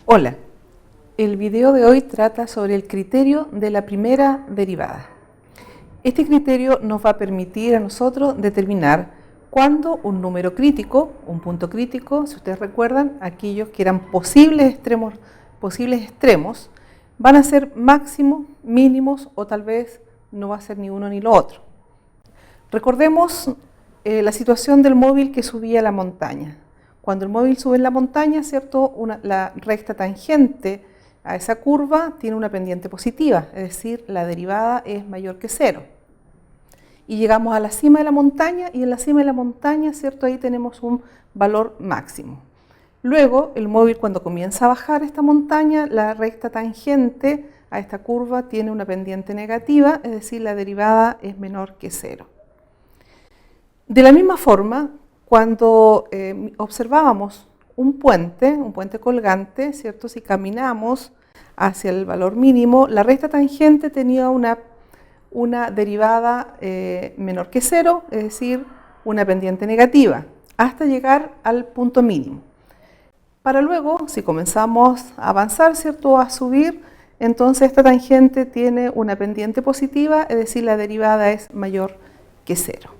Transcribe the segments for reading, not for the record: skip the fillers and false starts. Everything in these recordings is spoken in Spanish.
Hola, el video de hoy trata sobre el criterio de la primera derivada. Este criterio nos va a permitir a nosotros determinar cuándo un número crítico, un punto crítico, si ustedes recuerdan, aquellos que eran posibles extremos, van a ser máximos, mínimos o tal vez no va a ser ni uno ni lo otro. Recordemos la situación del móvil que subía a la montaña. Cuando el móvil sube en la montaña, ¿cierto? La recta tangente a esa curva tiene una pendiente positiva, es decir, la derivada es mayor que 0. Y llegamos a la cima de la montaña y en la cima de la montaña, ¿cierto? Ahí tenemos un valor máximo. Luego, el móvil cuando comienza a bajar esta montaña, la recta tangente a esta curva tiene una pendiente negativa, es decir, la derivada es menor que 0. De la misma forma, cuando observábamos un puente colgante, ¿cierto? Si caminamos hacia el valor mínimo, la recta tangente tenía una derivada menor que 0, es decir, una pendiente negativa, hasta llegar al punto mínimo. Para luego, si comenzamos a avanzar, ¿cierto? A subir, entonces esta tangente tiene una pendiente positiva, es decir, la derivada es mayor que 0.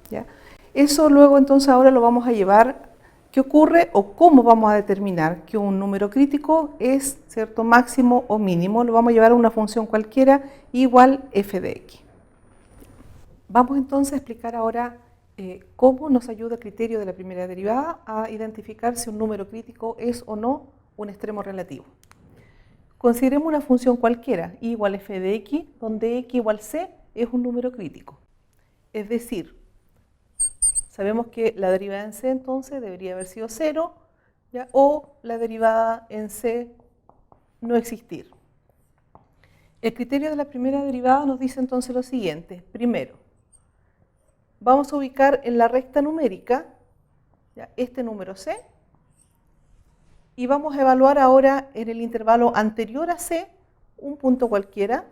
¿Ya? Eso luego entonces ahora lo vamos a llevar, ¿qué ocurre o cómo vamos a determinar que un número crítico es, ¿cierto?, máximo o mínimo? Lo vamos a llevar a una función cualquiera igual f de x. Vamos entonces a explicar ahora cómo nos ayuda el criterio de la primera derivada a identificar si un número crítico es o no un extremo relativo. Consideremos una función cualquiera, y igual f de x, donde x igual c es un número crítico. Es decir, sabemos que la derivada en c entonces debería haber sido 0, ¿ya? O la derivada en c no existir. El criterio de la primera derivada nos dice entonces lo siguiente. Primero, vamos a ubicar en la recta numérica, ¿ya?, este número c, y vamos a evaluar ahora en el intervalo anterior a c un punto cualquiera,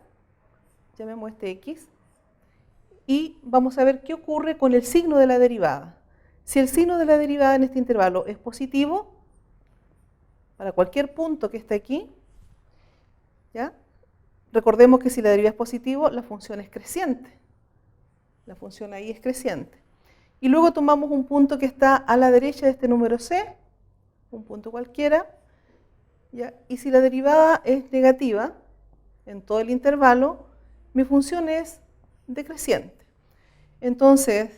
llamemos este x, y vamos a ver qué ocurre con el signo de la derivada. Si el signo de la derivada en este intervalo es positivo, para cualquier punto que esté aquí, ¿ya?, recordemos que si la derivada es positivo, la función es creciente. La función ahí es creciente. Y luego tomamos un punto que está a la derecha de este número c, un punto cualquiera, ¿ya? Y si la derivada es negativa en todo el intervalo, mi función es decreciente. Entonces,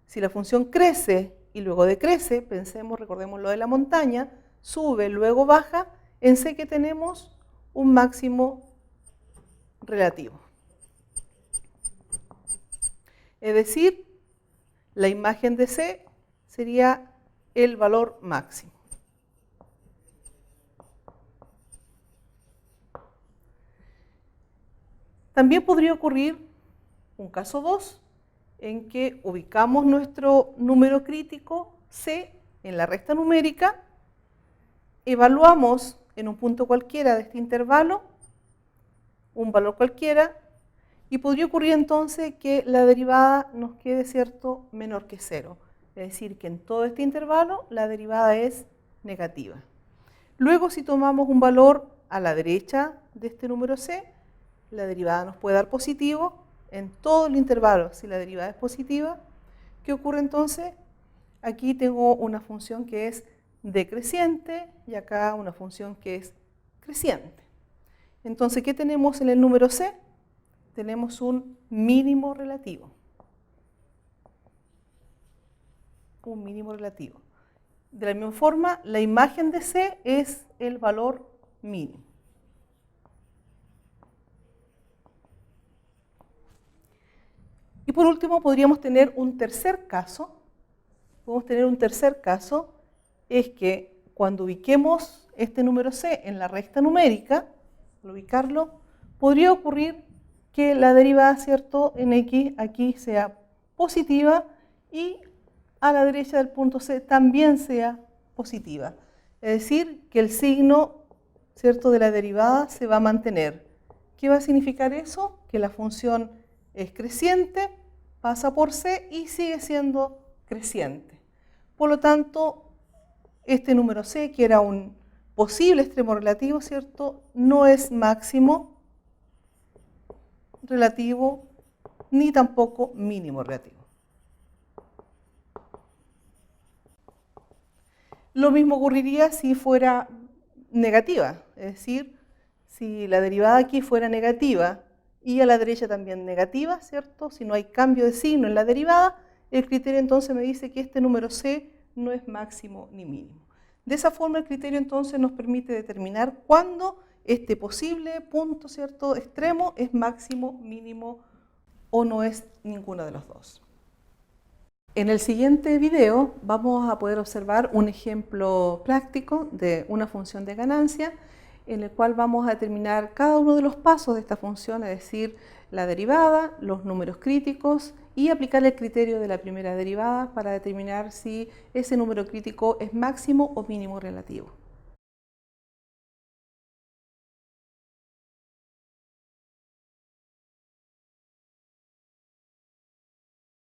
si la función crece y luego decrece, recordemos lo de la montaña, sube, luego baja, en c que tenemos un máximo relativo. Es decir, la imagen de c sería el valor máximo. También podría ocurrir un caso 2, en que ubicamos nuestro número crítico c en la recta numérica, evaluamos en un punto cualquiera de este intervalo un valor cualquiera, y podría ocurrir entonces que la derivada nos quede, ¿cierto?, menor que 0. Es decir, que en todo este intervalo la derivada es negativa. Luego, si tomamos un valor a la derecha de este número c, la derivada nos puede dar positivo en todo el intervalo. Si la derivada es positiva, ¿qué ocurre entonces? Aquí tengo una función que es decreciente y acá una función que es creciente. Entonces, ¿qué tenemos en el número c? Tenemos un mínimo relativo. Un mínimo relativo. De la misma forma, la imagen de c es el valor mínimo. Y por último, podríamos tener un tercer caso. Es que cuando ubiquemos este número c en la recta numérica, al ubicarlo, podría ocurrir que la derivada, ¿cierto?, en x aquí sea positiva y a la derecha del punto c también sea positiva. Es decir, que el signo, ¿cierto?, de la derivada se va a mantener. ¿Qué va a significar eso? Que la función es creciente, pasa por c y sigue siendo creciente. Por lo tanto, este número c, que era un posible extremo relativo, ¿cierto?, no es máximo relativo ni tampoco mínimo relativo. Lo mismo ocurriría si fuera negativa, es decir, si la derivada aquí fuera negativa y a la derecha también negativa, ¿cierto? Si no hay cambio de signo en la derivada, el criterio entonces me dice que este número C no es máximo ni mínimo. De esa forma el criterio entonces nos permite determinar cuándo este posible punto, ¿cierto?, extremo es máximo, mínimo o no es ninguno de los dos. En el siguiente video vamos a poder observar un ejemplo práctico de una función de ganancia en el cual vamos a determinar cada uno de los pasos de esta función, es decir, la derivada, los números críticos y aplicar el criterio de la primera derivada para determinar si ese número crítico es máximo o mínimo relativo.